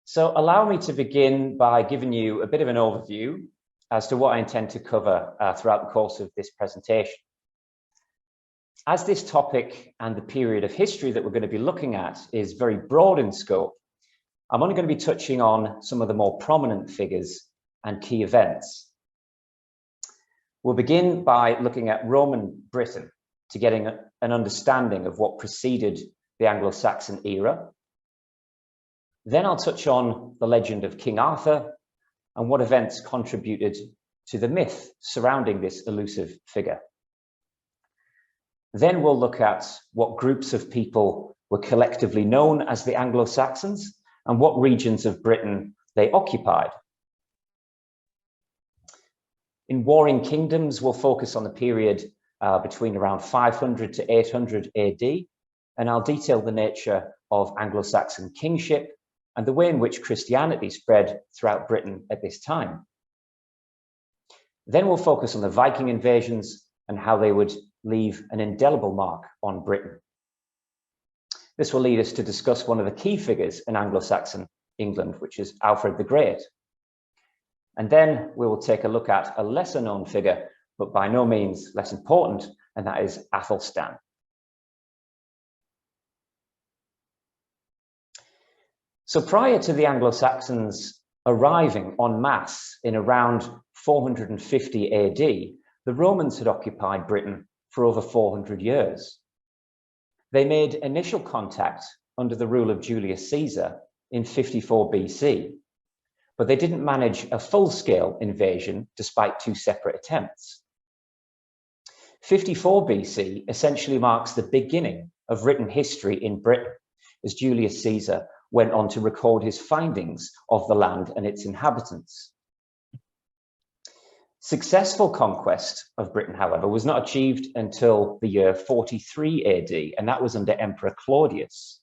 So allow me to begin by giving you a bit of an overview as to what I intend to cover throughout the course of this presentation. As this topic and the period of history that we're going to be looking at is very broad in scope, I'm only going to be touching on some of the more prominent figures and key events. We'll begin by looking at Roman Britain to getting an understanding of what preceded the Anglo-Saxon era. Then I'll touch on the legend of King Arthur and what events contributed to the myth surrounding this elusive figure. Then we'll look at what groups of people were collectively known as the Anglo-Saxons and what regions of Britain they occupied. In Warring Kingdoms, we'll focus on the period between around 500 to 800 AD, and I'll detail the nature of Anglo-Saxon kingship and the way in which Christianity spread throughout Britain at this time. Then we'll focus on the Viking invasions and how they would leave an indelible mark on Britain. This will lead us to discuss one of the key figures in Anglo-Saxon England, which is Alfred the Great. And then we will take a look at a lesser known figure, but by no means less important, and that is Athelstan. So prior to the Anglo-Saxons arriving en masse in around 450 AD, the Romans had occupied Britain for over 400 years. They made initial contact under the rule of Julius Caesar in 54 BC, but they didn't manage a full-scale invasion despite two separate attempts. 54 BC essentially marks the beginning of written history in Britain, as Julius Caesar went on to record his findings of the land and its inhabitants. Successful conquest of Britain, however, was not achieved until the year 43 AD, and that was under Emperor Claudius.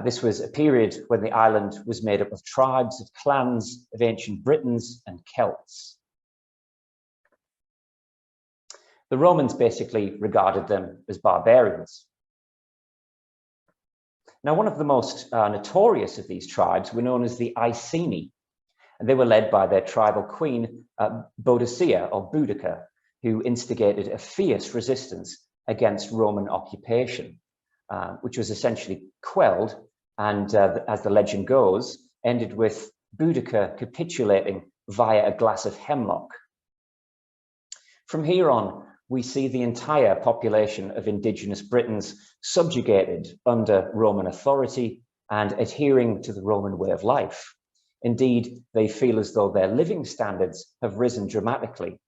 This was a period when the island was made up of tribes, of clans, of ancient Britons and Celts. The Romans basically regarded them as barbarians. Now, one of the most notorious of these tribes were known as the Iceni, and they were led by their tribal queen, Boadicea or Boudica, who instigated a fierce resistance against Roman occupation, which was essentially quelled and, as the legend goes, ended with Boudica capitulating via a glass of hemlock. From here on, we see the entire population of indigenous Britons subjugated under Roman authority and adhering to the Roman way of life. Indeed, they feel as though their living standards have risen dramatically.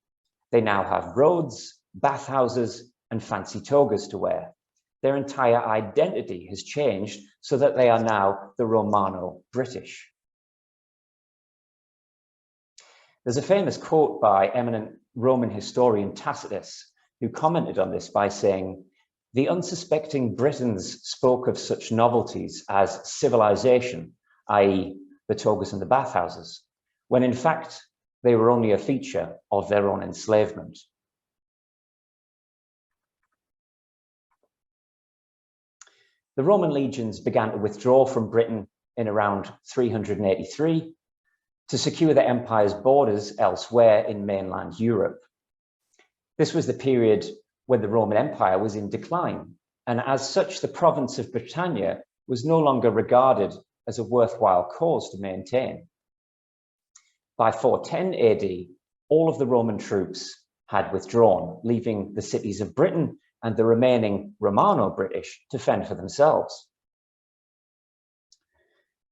They now have roads, bathhouses, and fancy togas to wear. Their entire identity has changed so that they are now the Romano-British. There's a famous quote by eminent Roman historian Tacitus, who commented on this by saying, "The unsuspecting Britons spoke of such novelties as civilization, i.e. the togas and the bathhouses, when in fact they were only a feature of their own enslavement." The Roman legions began to withdraw from Britain in around 383 to secure the empire's borders elsewhere in mainland Europe. This was the period when the Roman Empire was in decline, and as such, the province of Britannia was no longer regarded as a worthwhile cause to maintain. By 410 AD, all of the Roman troops had withdrawn, leaving the cities of Britain and the remaining Romano-British to fend for themselves.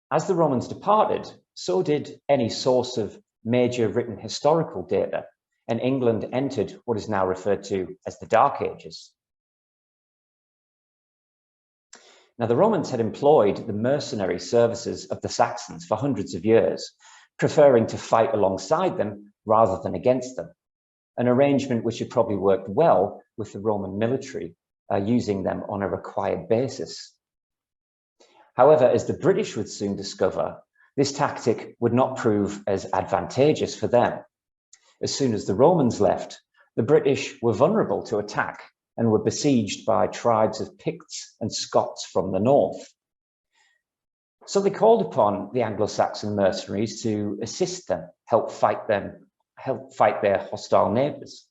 As the Romans departed, so did any source of major written historical data, and England entered what is now referred to as the Dark Ages. Now, the Romans had employed the mercenary services of the Saxons for hundreds of years, preferring to fight alongside them rather than against them, an arrangement which had probably worked well with the Roman military, using them on a required basis. However, as the British would soon discover, this tactic would not prove as advantageous for them. As soon as the Romans left, the British were vulnerable to attack and were besieged by tribes of Picts and Scots from the north. So they called upon the Anglo-Saxon mercenaries to assist them, help fight their hostile neighbours.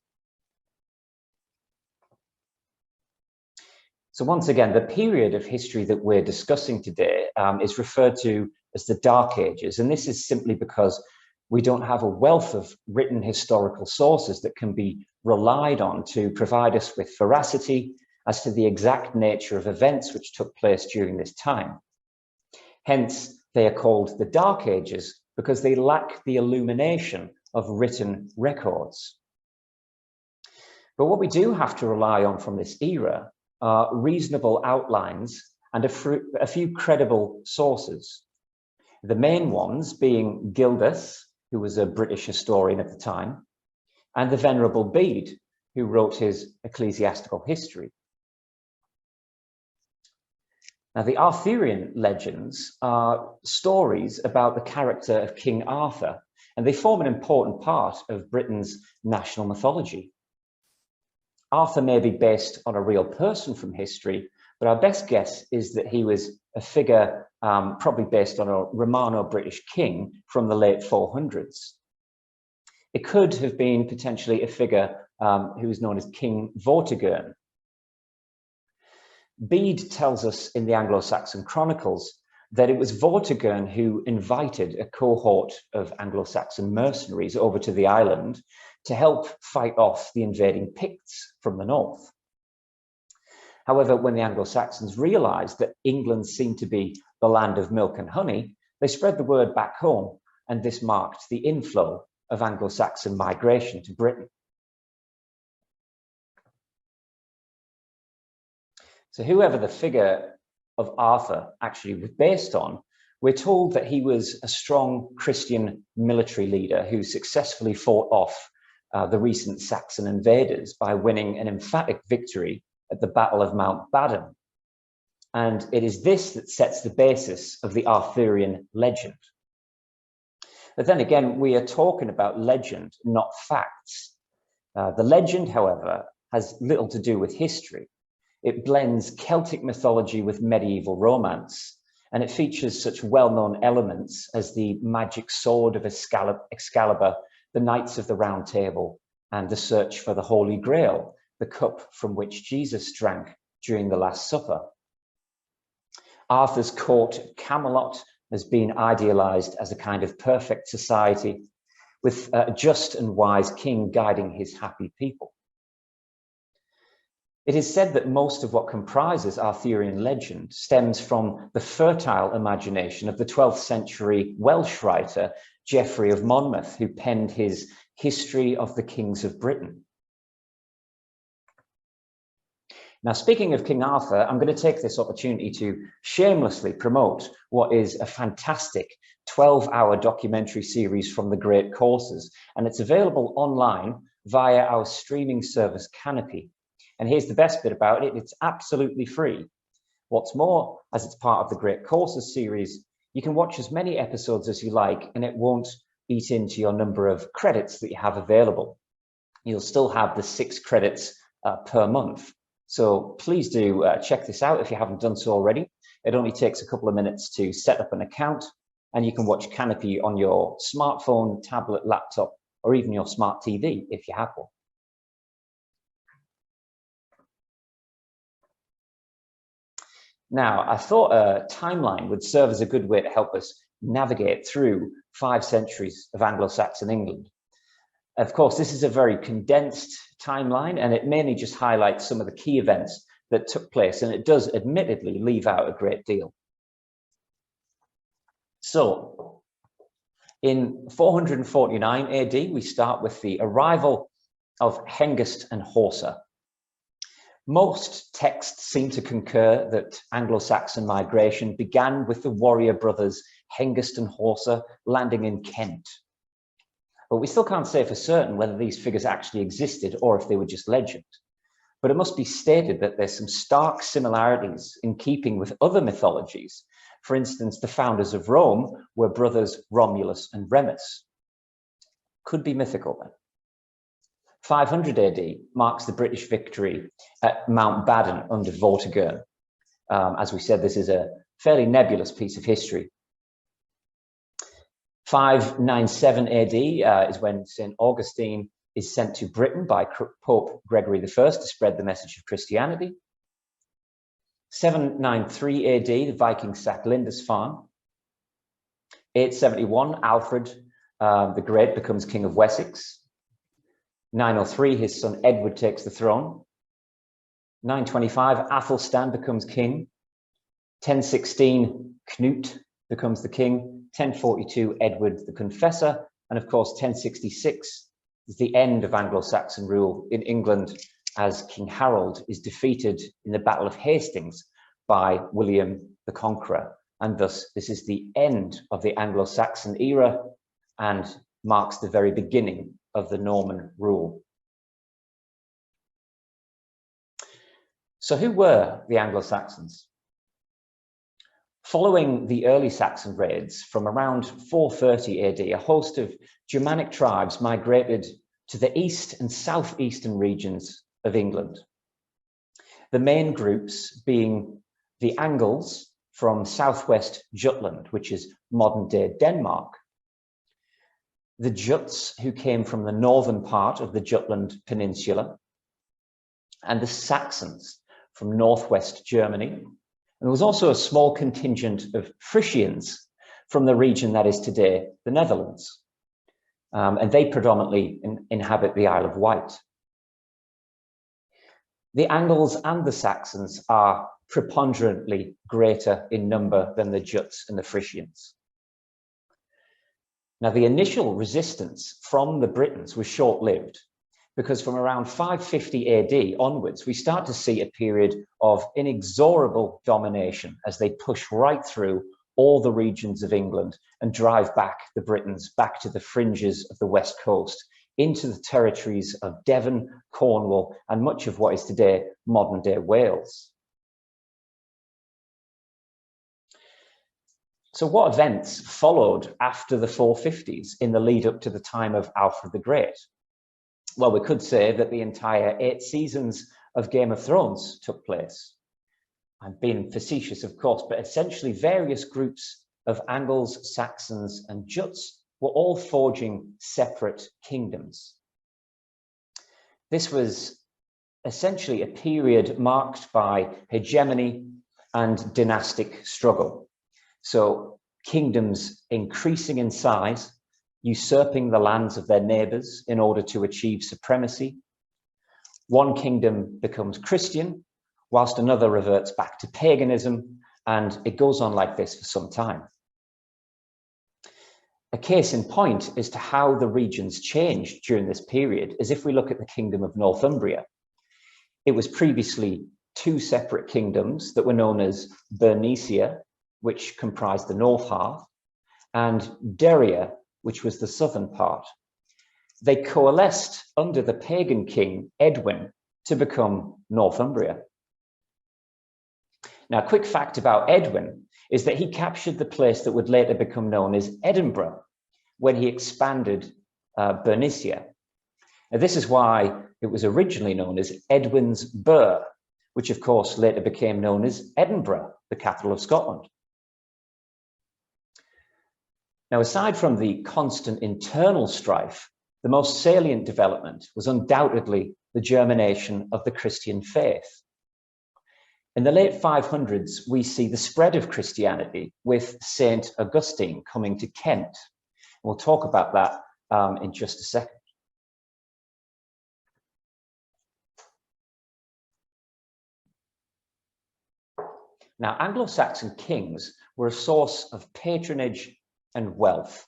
So once again, the period of history that we're discussing today is referred to as the Dark Ages, and this is simply because we don't have a wealth of written historical sources that can be relied on to provide us with veracity as to the exact nature of events which took place during this time. Hence, they are called the Dark Ages because they lack the illumination of written records. But what we do have to rely on from this era are reasonable outlines and a few credible sources. The main ones being Gildas, who was a British historian at the time, and the Venerable Bede, who wrote his ecclesiastical history. Now, the Arthurian legends are stories about the character of King Arthur, and they form an important part of Britain's national mythology. Arthur may be based on a real person from history, but our best guess is that he was a figure probably based on a Romano-British king from the late 400s. It could have been potentially a figure who was known as King Vortigern. Bede tells us in the Anglo-Saxon Chronicles that it was Vortigern who invited a cohort of Anglo-Saxon mercenaries over to the island to help fight off the invading Picts from the north. However, when the Anglo-Saxons realized that England seemed to be the land of milk and honey, they spread the word back home, and this marked the inflow of Anglo-Saxon migration to Britain. So whoever the figure of Arthur actually was based on, we're told that he was a strong Christian military leader who successfully fought off the recent Saxon invaders by winning an emphatic victory at the Battle of Mount Badon. And it is this that sets the basis of the Arthurian legend. But then again, we are talking about legend, not facts. The legend, however, has little to do with history. It blends Celtic mythology with medieval romance, and it features such well-known elements as the magic sword of Excalibur, the Knights of the Round Table, and the search for the Holy Grail, the cup from which Jesus drank during the Last Supper. Arthur's court at Camelot has been idealized as a kind of perfect society with a just and wise king guiding his happy people. It is said that most of what comprises Arthurian legend stems from the fertile imagination of the 12th century Welsh writer Geoffrey of Monmouth, who penned his History of the Kings of Britain. Now, speaking of King Arthur, I'm going to take this opportunity to shamelessly promote what is a fantastic 12-hour documentary series from the Great Courses, and it's available online via our streaming service Canopy. And here's the best bit about it, it's absolutely free. What's more, as it's part of the Great Courses series, you can watch as many episodes as you like, and it won't eat into your number of credits that you have available. You'll still have the 6 credits per month. So please do check this out if you haven't done so already. It only takes a couple of minutes to set up an account, and you can watch Canopy on your smartphone, tablet, laptop, or even your smart TV if you have one. Now, I thought a timeline would serve as a good way to help us navigate through 5 centuries of Anglo-Saxon England. Of course, this is a very condensed timeline, and it mainly just highlights some of the key events that took place, and it does admittedly leave out a great deal. So, in 449 AD, we start with the arrival of Hengist and Horsa. Most texts seem to concur that Anglo-Saxon migration began with the warrior brothers Hengist and Horsa landing in Kent. But we still can't say for certain whether these figures actually existed or if they were just legend. But it must be stated that there's some stark similarities in keeping with other mythologies. For instance, the founders of Rome were brothers Romulus and Remus. Could be mythical then. 500 AD marks the British victory at Mount Badon under Vortigern. As we said, this is a fairly nebulous piece of history. 597 AD is when St. Augustine is sent to Britain by Pope Gregory I to spread the message of Christianity. 793 AD, the Vikings sack Lindisfarne. 871, Alfred the Great becomes King of Wessex. 903, his son Edward takes the throne. 925, Athelstan becomes king. 1016, Knut becomes the king. 1042, Edward the Confessor. And of course, 1066 is the end of Anglo-Saxon rule in England as King Harold is defeated in the Battle of Hastings by William the Conqueror. And thus, this is the end of the Anglo-Saxon era and marks the very beginning of the Norman rule. So who were the Anglo-Saxons? Following the early Saxon raids from around 430 AD, a host of Germanic tribes migrated to the east and southeastern regions of England. The main groups being the Angles from southwest Jutland, which is modern-day Denmark, the Juts, who came from the northern part of the Jutland Peninsula, and the Saxons from northwest Germany. And there was also a small contingent of Frisians from the region that is today the Netherlands. And they predominantly inhabit the Isle of Wight. The Angles and the Saxons are preponderantly greater in number than the Juts and the Frisians. Now, the initial resistance from the Britons was short-lived, because from around 550 AD onwards, we start to see a period of inexorable domination as they push right through all the regions of England and drive back the Britons back to the fringes of the west coast, into the territories of Devon, Cornwall, and much of what is today modern-day Wales. So what events followed after the 450s in the lead up to the time of Alfred the Great? Well, we could say that the entire 8 seasons of Game of Thrones took place. I'm being facetious, of course, but essentially various groups of Angles, Saxons, and Juts were all forging separate kingdoms. This was essentially a period marked by hegemony and dynastic struggle. So kingdoms increasing in size, usurping the lands of their neighbors in order to achieve supremacy. One kingdom becomes Christian, whilst another reverts back to paganism, and it goes on like this for some time. A case in point as to how the regions changed during this period is if we look at the kingdom of Northumbria. It was previously 2 separate kingdoms that were known as Bernicia, which comprised the north half, and Deria, which was the southern part. They coalesced under the pagan king Edwin to become Northumbria. Now, a quick fact about Edwin is that he captured the place that would later become known as Edinburgh when he expanded Bernicia. Now, this is why it was originally known as Edwin's Burh, which of course later became known as Edinburgh, the capital of Scotland. Now, aside from the constant internal strife, the most salient development was undoubtedly the germination of the Christian faith. In the late 500s, we see the spread of Christianity with St. Augustine coming to Kent. We'll talk about that in just a second. Now, Anglo-Saxon kings were a source of patronage and wealth.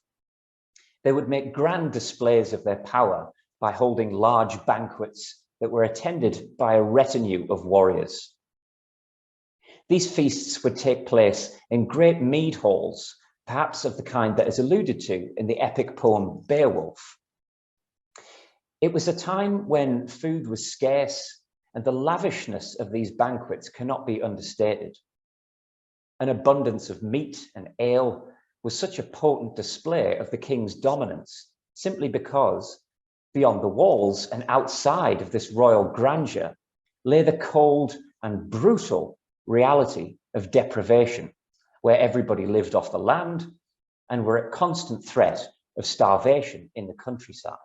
They would make grand displays of their power by holding large banquets that were attended by a retinue of warriors. These feasts would take place in great mead halls, perhaps of the kind that is alluded to in the epic poem Beowulf. It was a time when food was scarce, and the lavishness of these banquets cannot be understated. An abundance of meat and ale was such a potent display of the king's dominance, simply because beyond the walls and outside of this royal grandeur lay the cold and brutal reality of deprivation, where everybody lived off the land and were at constant threat of starvation in the countryside.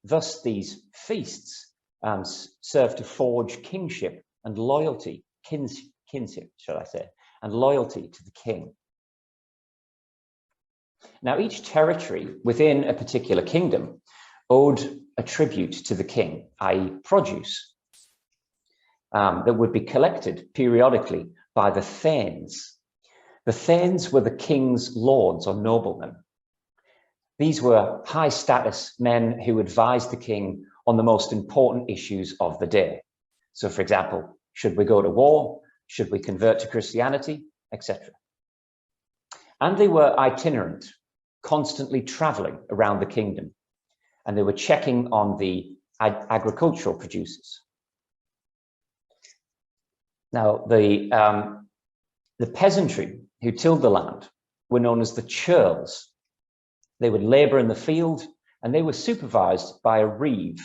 Thus, these feasts served to forge kingship and loyalty, kinship, should I say, and loyalty to the king. Now, each territory within a particular kingdom owed a tribute to the king, i.e. produce, that would be collected periodically by the thanes. The thanes were the king's lords or noblemen. These were high status men who advised the king on the most important issues of the day. So, for example, should we go to war? Should we convert to Christianity? Etc. And they were itinerant, constantly traveling around the kingdom. And they were checking on the agricultural producers. Now, the peasantry who tilled the land were known as the churls. They would labor in the field, and they were supervised by a reeve,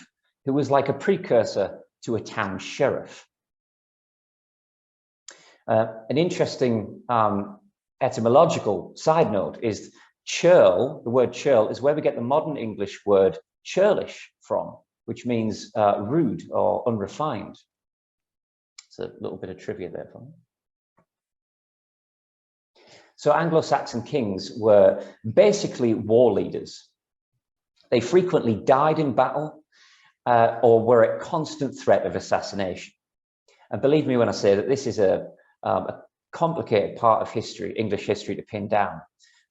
who was like a precursor to a town sheriff. An interesting etymological side note is churl. The word churl is where we get the modern English word churlish from, which means rude or unrefined. So a little bit of trivia there for me. So Anglo-Saxon kings were basically war leaders. They frequently died in battle or were at constant threat of assassination. And believe me when I say that this is a complicated part of history, English history, to pin down,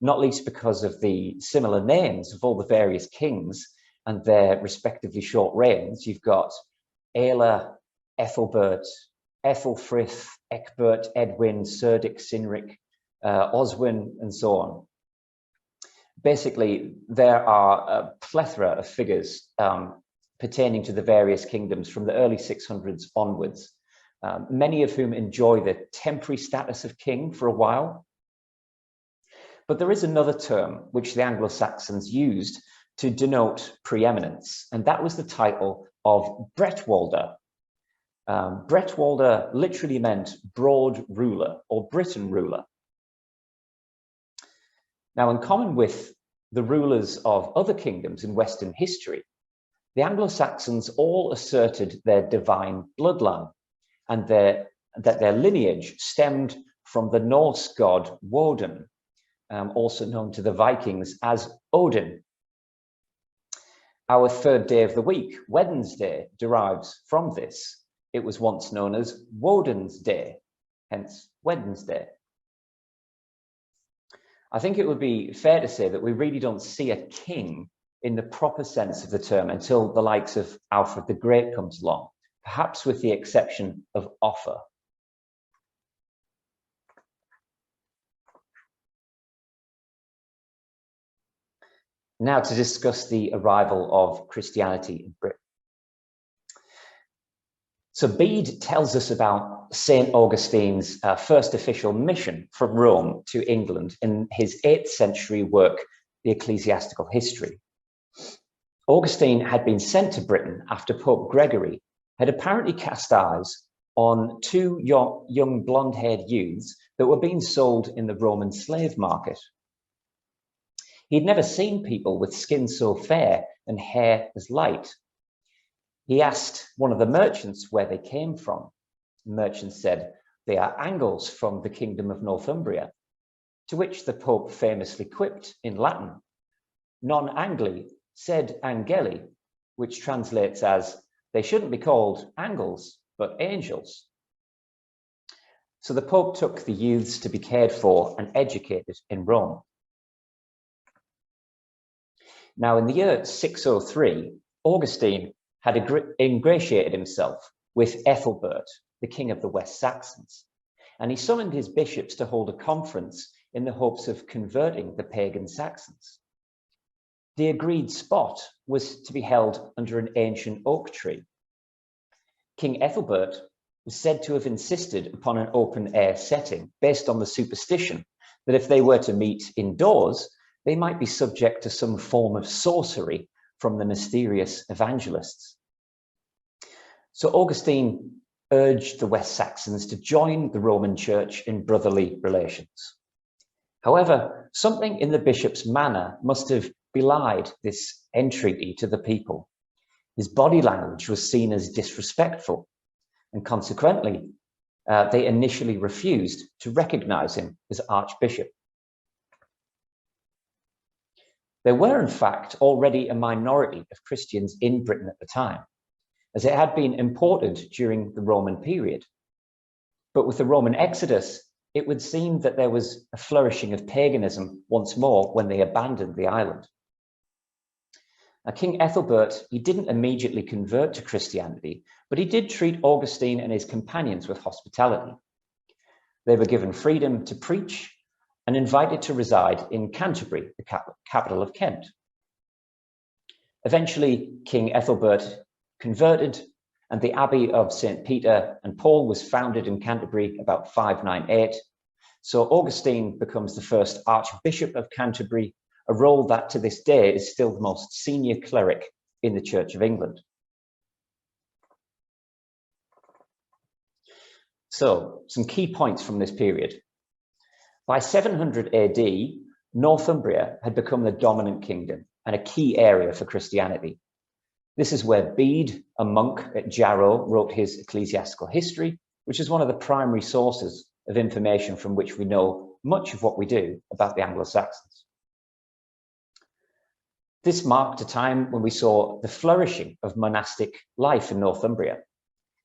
not least because of the similar names of all the various kings and their respectively short reigns. You've got Aela, Ethelbert, Ethelfrith, Ecbert, Edwin, Cerdic, Cynric, Oswin, and so on. Basically, there are a plethora of figures pertaining to the various kingdoms from the early 600s onwards, many of whom enjoy the temporary status of king for a while. But there is another term which the Anglo-Saxons used to denote preeminence, and that was the title of Bretwalda. Bretwalda literally meant broad ruler or Britain ruler. Now, in common with the rulers of other kingdoms in Western history, the Anglo-Saxons all asserted their divine bloodline and that their lineage stemmed from the Norse god Woden, also known to the Vikings as Odin. Our third day of the week, Wednesday, derives from this. It was once known as Woden's Day, hence Wednesday. I think it would be fair to say that we really don't see a king in the proper sense of the term until the likes of Alfred the Great comes along, perhaps with the exception of Offa. Now to discuss the arrival of Christianity in Britain. So Bede tells us about St. Augustine's first official mission from Rome to England in his 8th century work, The Ecclesiastical History. Augustine had been sent to Britain after Pope Gregory had apparently cast eyes on 2 young blonde-haired youths that were being sold in the Roman slave market. He'd never seen people with skin so fair and hair as light. He asked one of the merchants where they came from. The merchant said, "They are Angles from the kingdom of Northumbria," to which the Pope famously quipped in Latin, "Non Angli, sed Angeli," which translates as, "They shouldn't be called Angles, but angels." So the Pope took the youths to be cared for and educated in Rome. Now, in the year 603, Augustine had ingratiated himself with Ethelbert, the king of the West Saxons, and he summoned his bishops to hold a conference in the hopes of converting the pagan Saxons. The agreed spot was to be held under an ancient oak tree. King Ethelbert was said to have insisted upon an open-air setting based on the superstition that if they were to meet indoors, they might be subject to some form of sorcery from the mysterious evangelists. So Augustine urged the West Saxons to join the Roman Church in brotherly relations. However, something in the bishop's manner must have belied this entreaty to the people. His body language was seen as disrespectful, and consequently, they initially refused to recognize him as archbishop. There were, in fact, already a minority of Christians in Britain at the time, as it had been imported during the Roman period. But with the Roman exodus, it would seem that there was a flourishing of paganism once more when they abandoned the island. Now, King Ethelbert, he didn't immediately convert to Christianity, but he did treat Augustine and his companions with hospitality. They were given freedom to preach and invited to reside in Canterbury, the capital of Kent. Eventually, King Ethelbert converted, and the Abbey of St. Peter and Paul was founded in Canterbury about 598. So Augustine becomes the first Archbishop of Canterbury, a role that to this day is still the most senior cleric in the Church of England. So, some key points from this period. By 700 AD, Northumbria had become the dominant kingdom and a key area for Christianity. This is where Bede, a monk at Jarrow, wrote his ecclesiastical history, which is one of the primary sources of information from which we know much of what we do about the Anglo-Saxons. This marked a time when we saw the flourishing of monastic life in Northumbria.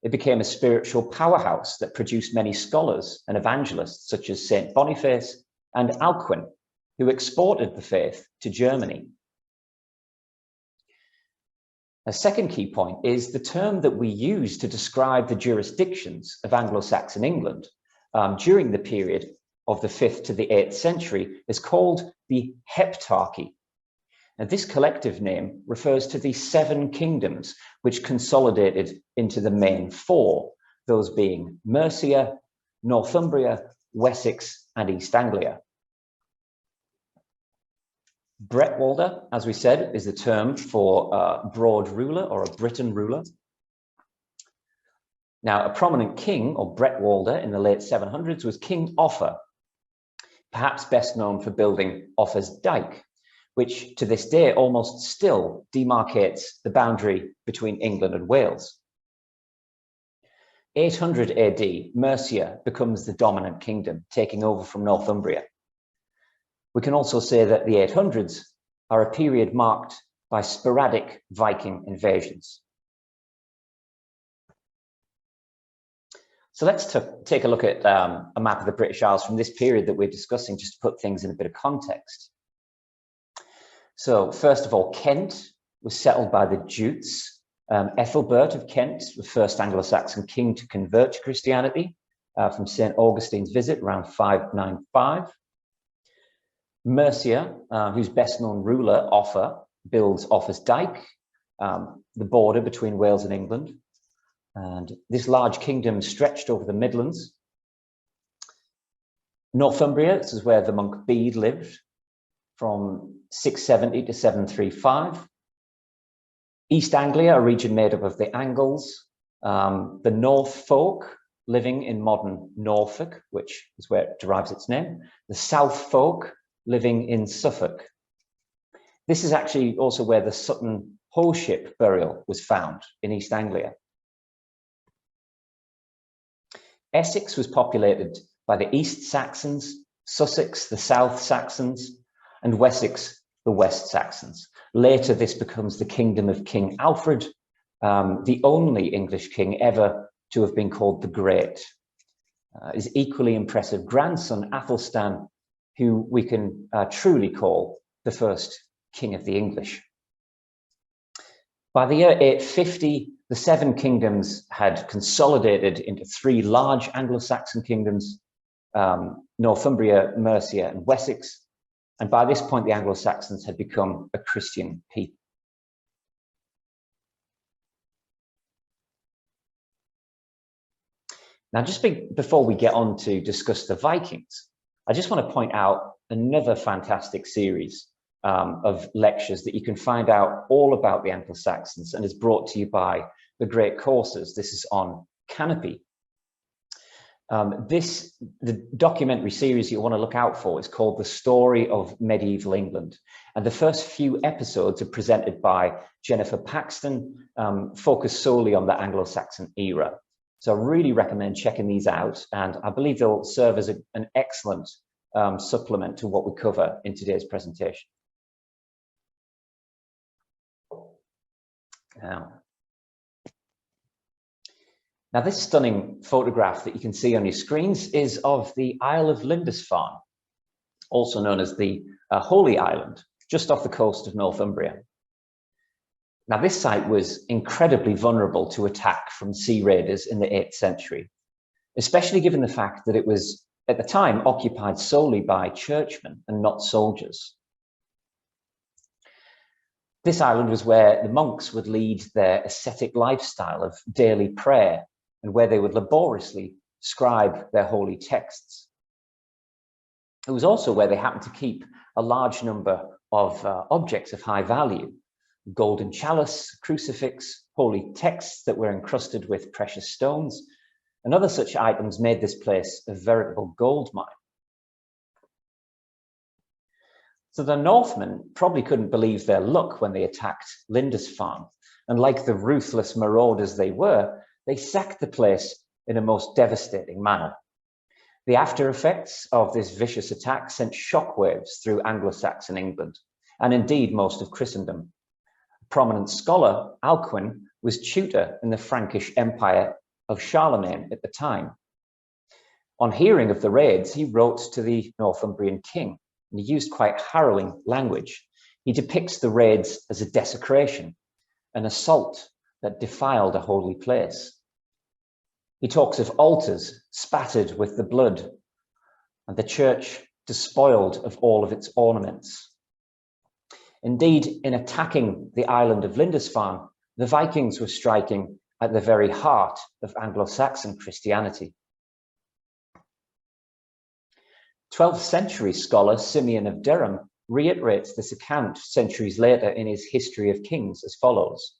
It became a spiritual powerhouse that produced many scholars and evangelists such as St. Boniface and Alcuin, who exported the faith to Germany. A second key point is the term that we use to describe the jurisdictions of Anglo-Saxon England during the period of the 5th to the 8th century is called the Heptarchy. Now, this collective name refers to the 7 kingdoms which consolidated into the main 4, those being Mercia, Northumbria, Wessex, and East Anglia. Bretwalda, as we said, is the term for a broad ruler or a Briton ruler. Now, a prominent king or Bretwalda in the late 700s was King Offa, perhaps best known for building Offa's Dyke, which to this day almost still demarcates the boundary between England and Wales. 800 AD, Mercia becomes the dominant kingdom, taking over from Northumbria. We can also say that the 800s are a period marked by sporadic Viking invasions. So let's take a look at a map of the British Isles from this period that we're discussing, just to put things in a bit of context. So first of all, Kent was settled by the Jutes. Ethelbert of Kent, the first Anglo-Saxon king to convert to Christianity from St. Augustine's visit around 595. Mercia, whose best known ruler, Offa, builds Offa's Dyke, the border between Wales and England. And this large kingdom stretched over the Midlands. Northumbria, this is where the monk Bede lived, from 670 to 735. East Anglia, a region made up of the Angles, the North folk living in modern Norfolk, which is where it derives its name, the South folk living in Suffolk. This is actually also where the Sutton Hoe ship burial was found in East Anglia. Essex was populated by the East Saxons, Sussex, the South Saxons, and Wessex, the West Saxons. Later, this becomes the kingdom of King Alfred, the only English king ever to have been called the Great. His equally impressive grandson, Athelstan, who we can truly call the first king of the English. By the year 850, the 7 kingdoms had consolidated into 3 large Anglo-Saxon kingdoms, Northumbria, Mercia, and Wessex. And by this point, the Anglo-Saxons had become a Christian people. Now, just before we get on to discuss the Vikings, I just want to point out another fantastic series of lectures that you can find out all about the Anglo-Saxons and is brought to you by the Great Courses. This is on Canopy. The documentary series you want to look out for is called The Story of Medieval England. And the first few episodes are presented by Jennifer Paxton, focused solely on the Anglo-Saxon era. So I really recommend checking these out, and I believe they'll serve as an excellent supplement to what we cover in today's presentation. Now, this stunning photograph that you can see on your screens is of the Isle of Lindisfarne, also known as the Holy Island, just off the coast of Northumbria. Now, this site was incredibly vulnerable to attack from sea raiders in the 8th century, especially given the fact that it was, at the time, occupied solely by churchmen and not soldiers. This island was where the monks would lead their ascetic lifestyle of daily prayer and where they would laboriously scribe their holy texts. It was also where they happened to keep a large number of objects of high value: golden chalice, crucifix, holy texts that were encrusted with precious stones, and other such items made this place a veritable gold mine. So the Northmen probably couldn't believe their luck when they attacked Lindisfarne, and like the ruthless marauders they were, they sacked the place in a most devastating manner. The after effects of this vicious attack sent shockwaves through Anglo-Saxon England, and indeed most of Christendom. A prominent scholar, Alcuin, was tutor in the Frankish Empire of Charlemagne at the time. On hearing of the raids, he wrote to the Northumbrian king, and he used quite harrowing language. He depicts the raids as a desecration, an assault that defiled a holy place. He talks of altars spattered with the blood and the church despoiled of all of its ornaments. Indeed, in attacking the island of Lindisfarne, the Vikings were striking at the very heart of Anglo-Saxon Christianity. 12th century scholar Simeon of Durham reiterates this account centuries later in his History of Kings as follows: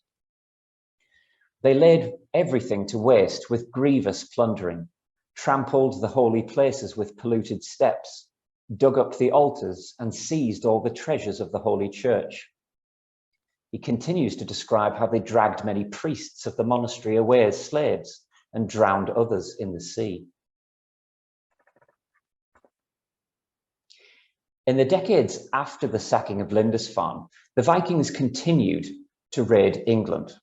"They laid everything to waste with grievous plundering, trampled the holy places with polluted steps, dug up the altars and seized all the treasures of the Holy Church." He continues to describe how they dragged many priests of the monastery away as slaves and drowned others in the sea. In the decades after the sacking of Lindisfarne, the Vikings continued to raid England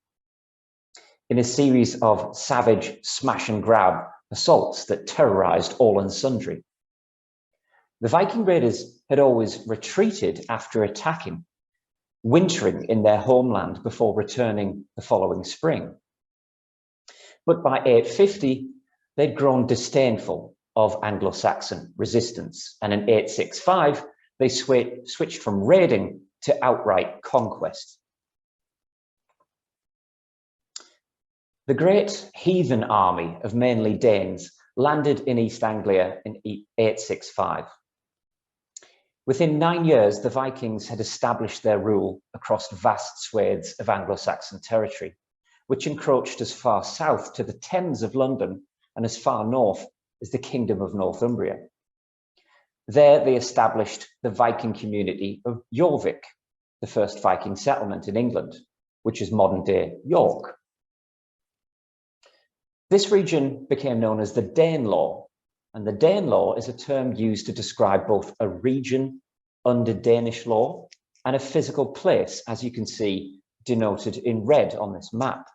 in a series of savage smash and grab assaults that terrorized all and sundry. The Viking raiders had always retreated after attacking, wintering in their homeland before returning the following spring. But by 850, they'd grown disdainful of Anglo-Saxon resistance, and in 865, they switched from raiding to outright conquest. The great heathen army of mainly Danes landed in East Anglia in 865. Within 9 years, the Vikings had established their rule across vast swathes of Anglo-Saxon territory, which encroached as far south to the Thames of London and as far north as the Kingdom of Northumbria. There, they established the Viking community of Jorvik, the first Viking settlement in England, which is modern-day York. This region became known as the Danelaw, and the Danelaw is a term used to describe both a region under Danish law and a physical place, as you can see denoted in red on this map.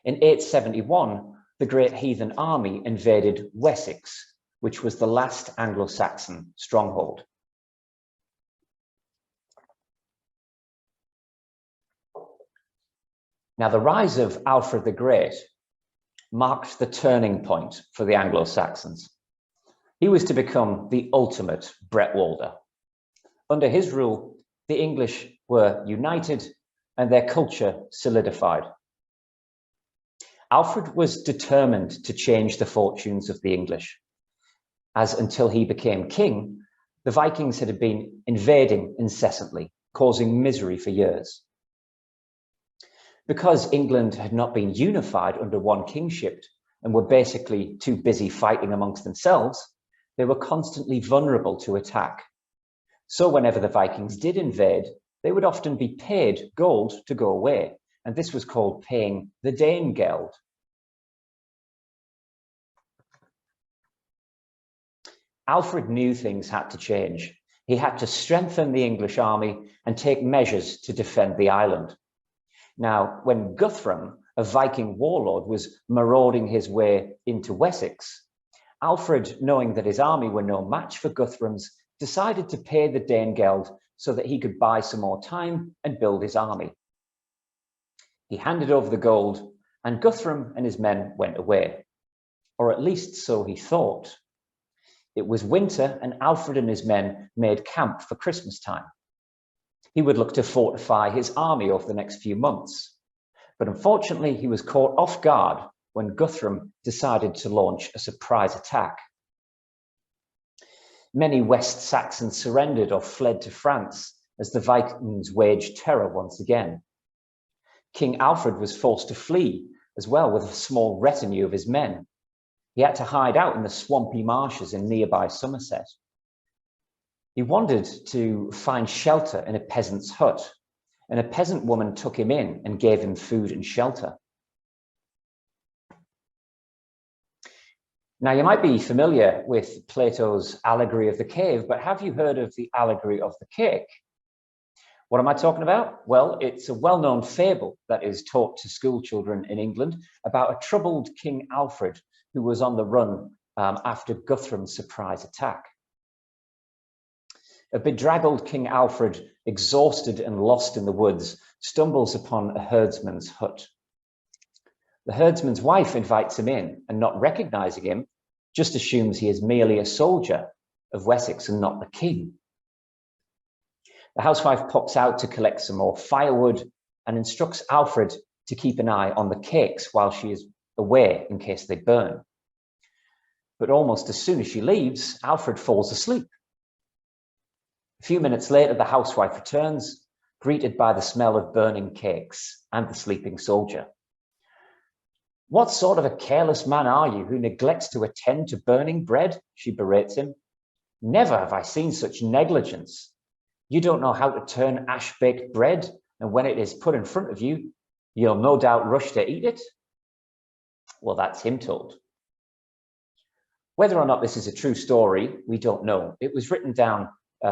In 871, the Great Heathen Army invaded Wessex, which was the last Anglo-Saxon stronghold. Now, the rise of Alfred the Great marked the turning point for the Anglo-Saxons. He was to become the ultimate Bretwalder. Under his rule, the English were united and their culture solidified. Alfred was determined to change the fortunes of the English, as until he became king, the Vikings had been invading incessantly, causing misery for years. Because England had not been unified under one kingship, and were basically too busy fighting amongst themselves, they were constantly vulnerable to attack. So whenever the Vikings did invade, they would often be paid gold to go away, and this was called paying the Danegeld. Alfred knew things had to change. He had to strengthen the English army and take measures to defend the island. Now, when Guthrum, a Viking warlord, was marauding his way into Wessex, Alfred, knowing that his army were no match for Guthrum's, decided to pay the Danegeld so that he could buy some more time and build his army. He handed over the gold, and Guthrum and his men went away, or at least so he thought. It was winter, and Alfred and his men made camp for Christmas time. He would look to fortify his army over the next few months. But unfortunately, he was caught off guard when Guthrum decided to launch a surprise attack. Many West Saxons surrendered or fled to France as the Vikings waged terror once again. King Alfred was forced to flee as well with a small retinue of his men. He had to hide out in the swampy marshes in nearby Somerset. He wanted to find shelter in a peasant's hut, and a peasant woman took him in and gave him food and shelter. Now, you might be familiar with Plato's allegory of the cave, but have you heard of the allegory of the cake? What am I talking about? Well, it's a well-known fable that is taught to school children in England about a troubled King Alfred who was on the run after Guthrum's surprise attack. A bedraggled King Alfred, exhausted and lost in the woods, stumbles upon a herdsman's hut. The herdsman's wife invites him in, and not recognizing him, just assumes he is merely a soldier of Wessex and not the king. The housewife pops out to collect some more firewood and instructs Alfred to keep an eye on the cakes while she is away in case they burn. But almost as soon as she leaves, Alfred falls asleep. A few minutes later, the housewife returns, greeted by the smell of burning cakes and the sleeping soldier. "What sort of a careless man are you who neglects to attend to burning bread?" she berates him. "Never have I seen such negligence. You don't know how to turn ash-baked bread, and when it is put in front of you, you'll no doubt rush to eat it." Well, that's him told. Whether or not this is a true story, we don't know. It was written down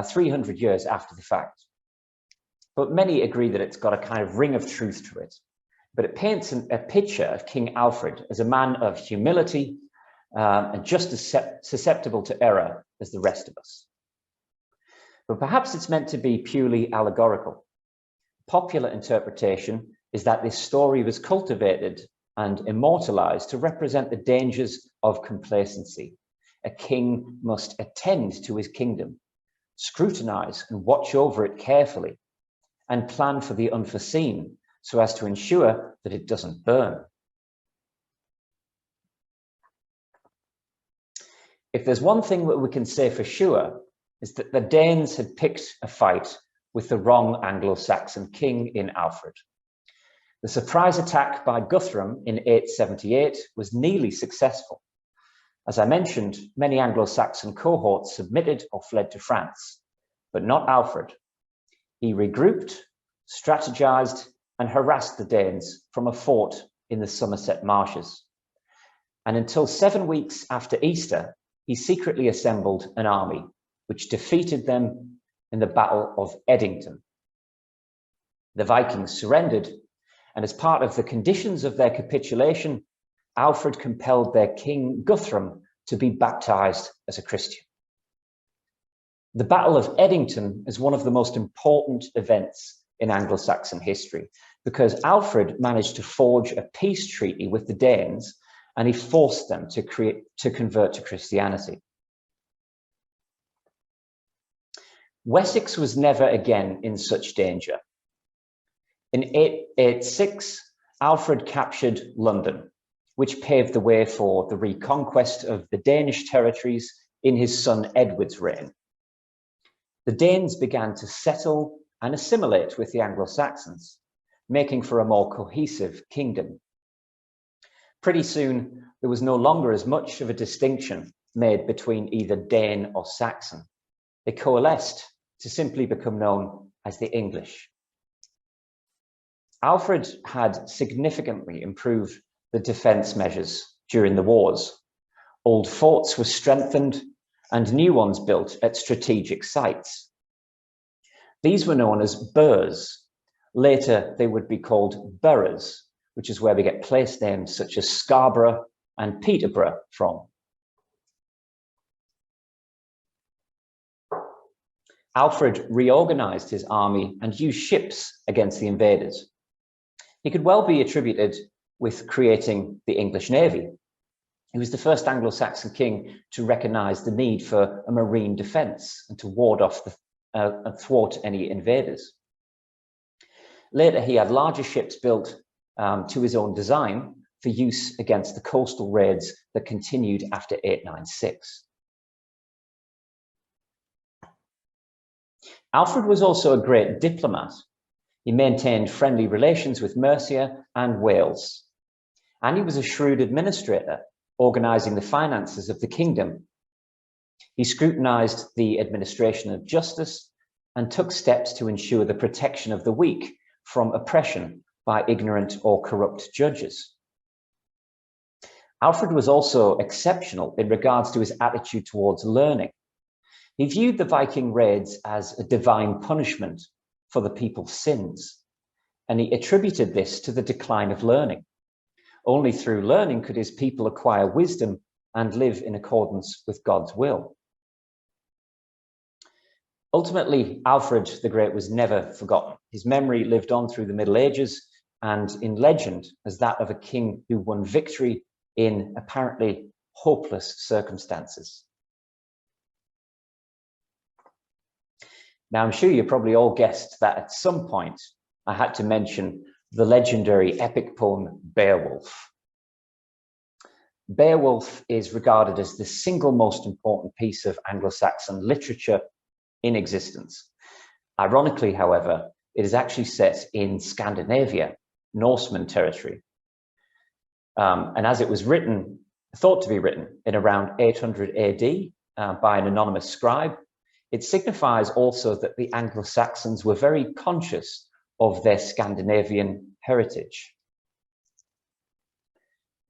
300 years after the fact. But many agree that it's got a kind of ring of truth to it. But it paints a picture of King Alfred as a man of humility and just as susceptible to error as the rest of us. But perhaps it's meant to be purely allegorical. Popular interpretation is that this story was cultivated and immortalized to represent the dangers of complacency. A king must attend to his kingdom, scrutinize and watch over it carefully, and plan for the unforeseen so as to ensure that it doesn't burn. If there's one thing that we can say for sure, is that the Danes had picked a fight with the wrong Anglo-Saxon king in Alfred. The surprise attack by Guthrum in 878 was nearly successful. As I mentioned, many Anglo-Saxon cohorts submitted or fled to France, but not Alfred. He regrouped, strategized, and harassed the Danes from a fort in the Somerset marshes. And until 7 weeks after Easter, he secretly assembled an army, which defeated them in the Battle of Edington. The Vikings surrendered, and as part of the conditions of their capitulation, Alfred compelled their king Guthrum to be baptized as a Christian. The Battle of Edington is one of the most important events in Anglo-Saxon history because Alfred managed to forge a peace treaty with the Danes, and he forced them to convert to Christianity. Wessex was never again in such danger. In 886, Alfred captured London, which paved the way for the reconquest of the Danish territories in his son Edward's reign. The Danes began to settle and assimilate with the Anglo-Saxons, making for a more cohesive kingdom. Pretty soon, there was no longer as much of a distinction made between either Dane or Saxon. They coalesced to simply become known as the English. Alfred had significantly improved the defense measures during the wars. Old forts were strengthened and new ones built at strategic sites. These were known as burhs. Later, they would be called boroughs, which is where we get place names such as Scarborough and Peterborough from. Alfred reorganized his army and used ships against the invaders. He could well be attributed with creating the English Navy. He was the first Anglo-Saxon king to recognize the need for a marine defense and to ward off and thwart any invaders. Later, he had larger ships built to his own design for use against the coastal raids that continued after 896. Alfred was also a great diplomat. He maintained friendly relations with Mercia and Wales. And he was a shrewd administrator, organizing the finances of the kingdom. He scrutinized the administration of justice and took steps to ensure the protection of the weak from oppression by ignorant or corrupt judges. Alfred was also exceptional in regards to his attitude towards learning. He viewed the Viking raids as a divine punishment for the people's sins, and he attributed this to the decline of learning. Only through learning could his people acquire wisdom and live in accordance with God's will. Ultimately, Alfred the Great was never forgotten. His memory lived on through the Middle Ages and in legend as that of a king who won victory in apparently hopeless circumstances. Now, I'm sure you probably all guessed that at some point I had to mention the legendary epic poem Beowulf. Beowulf is regarded as the single most important piece of Anglo-Saxon literature in existence. Ironically, however, it is actually set in Scandinavia, Norseman territory. And as it was thought to be written in around 800 AD by an anonymous scribe, it signifies also that the Anglo-Saxons were very conscious of their Scandinavian heritage.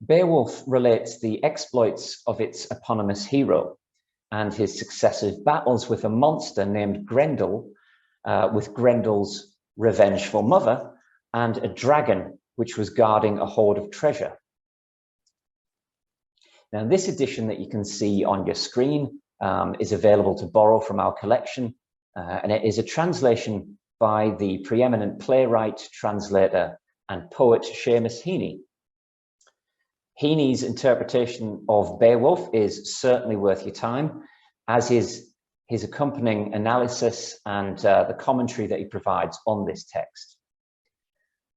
Beowulf relates the exploits of its eponymous hero and his successive battles with a monster named Grendel, with Grendel's revengeful mother, and a dragon which was guarding a hoard of treasure. Now, this edition that you can see on your screen is available to borrow from our collection, and it is a translation by the preeminent playwright, translator, and poet Seamus Heaney. Heaney's interpretation of Beowulf is certainly worth your time, as is his accompanying analysis and the commentary that he provides on this text.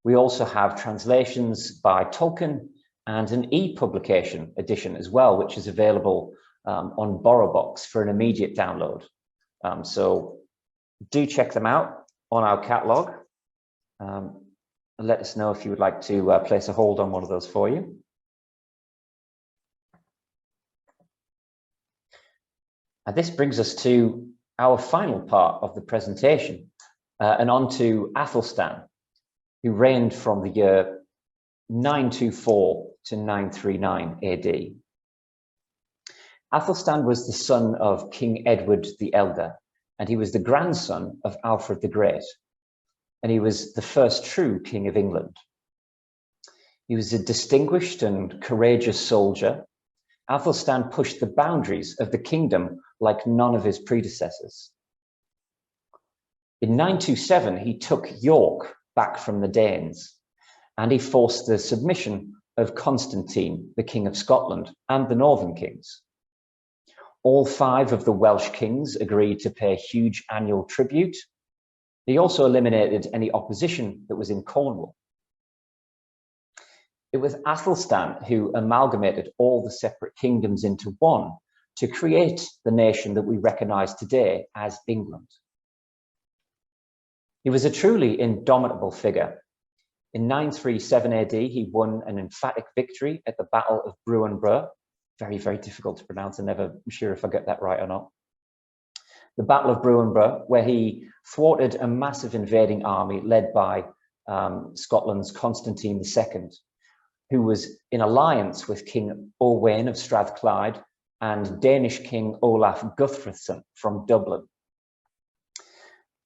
We also have translations by Tolkien and an e-publication edition as well, which is available on BorrowBox for an immediate download. So do check them out on our catalogue. And let us know if you would like to place a hold on one of those for you. And this brings us to our final part of the presentation, and on to Athelstan, who reigned from the year 924 to 939 AD. Athelstan was the son of King Edward the Elder, and he was the grandson of Alfred the Great, and he was the first true king of England. He was a distinguished and courageous soldier. Athelstan pushed the boundaries of the kingdom like none of his predecessors. In 927, he took York back from the Danes, and he forced the submission of Constantine, the King of Scotland, and the Northern kings. All 5 of the Welsh kings agreed to pay huge annual tribute. He also eliminated any opposition that was in Cornwall. It was Athelstan who amalgamated all the separate kingdoms into one to create the nation that we recognize today as England. He was a truly indomitable figure. In 937 AD, he won an emphatic victory at the Battle of Bruen-Burh. Very, very difficult to pronounce. I'm never sure if I get that right or not. The Battle of Bruen-Burh, where he thwarted a massive invading army led by Scotland's Constantine II, who was in alliance with King Owain of Strathclyde and Danish King Olaf Guthfrithson from Dublin.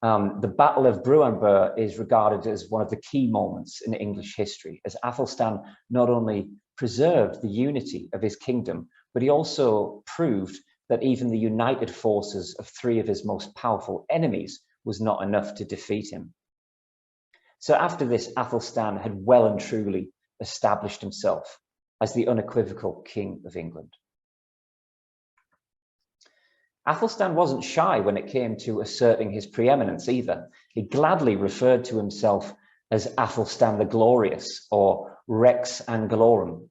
The Battle of Bruen-Burh is regarded as one of the key moments in English history, as Athelstan not only preserved the unity of his kingdom, but he also proved that even the united forces of three of his most powerful enemies was not enough to defeat him. So after this, Athelstan had well and truly established himself as the unequivocal King of England. Athelstan wasn't shy when it came to asserting his preeminence either. He gladly referred to himself as Athelstan the Glorious, or Rex Anglorum.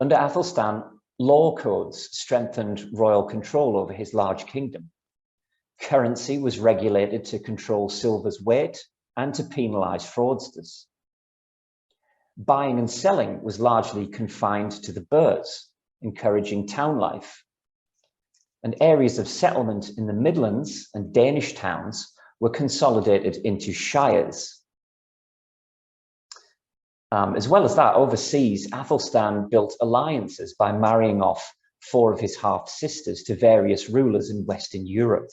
Under Athelstan, law codes strengthened royal control over his large kingdom. Currency was regulated to control silver's weight and to penalize fraudsters. Buying and selling was largely confined to the burghs, encouraging town life. And areas of settlement in the Midlands and Danish towns were consolidated into shires. As well as that, overseas, Athelstan built alliances by marrying off 4 of his half-sisters to various rulers in Western Europe.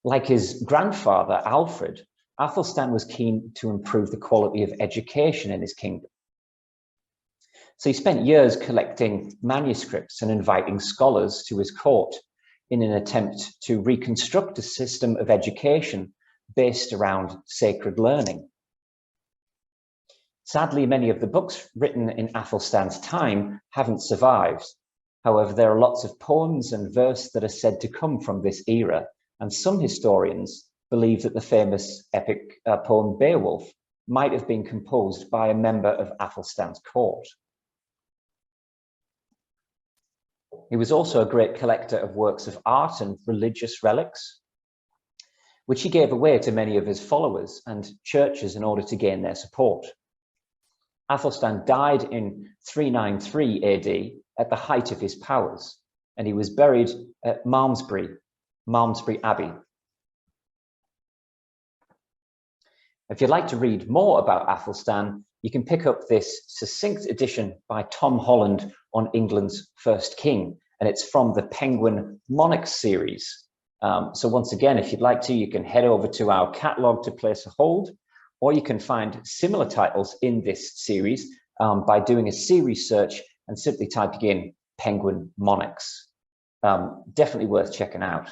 Like his grandfather, Alfred, Athelstan was keen to improve the quality of education in his kingdom. So he spent years collecting manuscripts and inviting scholars to his court in an attempt to reconstruct a system of education based around sacred learning. Sadly, many of the books written in Athelstan's time haven't survived. However, there are lots of poems and verse that are said to come from this era, and some historians believe that the famous epic poem Beowulf might have been composed by a member of Athelstan's court. He was also a great collector of works of art and religious relics, which he gave away to many of his followers and churches in order to gain their support. Athelstan died in 393 AD at the height of his powers, and he was buried at Malmesbury Abbey. If you'd like to read more about Athelstan, you can pick up this succinct edition by Tom Holland on England's first king, and it's from the Penguin Monarchs series. So once again, if you'd like to, you can head over to our catalogue to place a hold, or you can find similar titles in this series by doing a series search and simply typing in Penguin Monarchs. Definitely worth checking out.